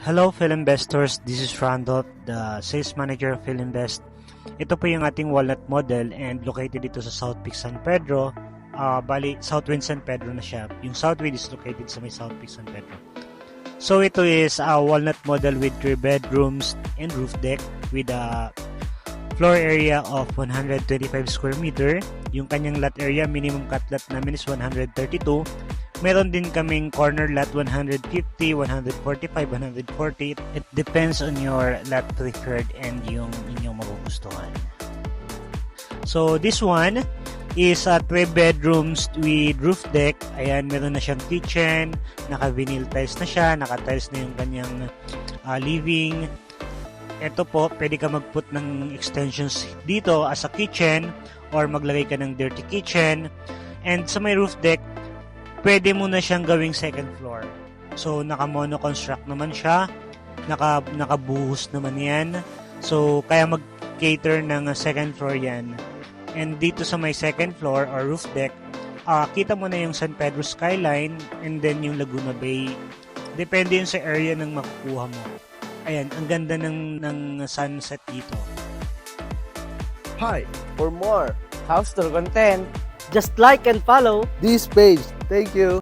Hello Philinvestors, this is Randolph, the Sales Manager of Philinvest. Ito po yung ating walnut model and located dito sa South Peak San Pedro. Southwind San Pedro na siya. Yung Southwind is located sa may South Peak San Pedro. So ito is a walnut model with 3 bedrooms and roof deck with a floor area of 125 square meter. Yung kanyang lot area, minimum cut lot namin is 132. Meron din kaming corner lot 150, 145, 140. It depends on your lot preferred and yung inyong magugustuhan. So this one is 3 bedrooms with roof deck. Ayan, meron na siyang kitchen, naka-vinyl tiles na siya, naka-tiles na yung kanyang living. Ito po, pwede ka mag-put ng extensions dito as a kitchen or maglagay ka ng dirty kitchen. And sa may roof deck, pwede mo na siyang gawing second floor. So, naka-mono-construct naman siya. Nakabuhos naman yan. So, kaya mag-cater ng second floor yan. And dito sa may second floor or roof deck, kita mo na yung San Pedro skyline and then yung Laguna Bay. Depende yun sa area ng makukuha mo. Ayan, ang ganda ng sunset dito. Hi, for more house tour content, just like and follow this page. Thank you.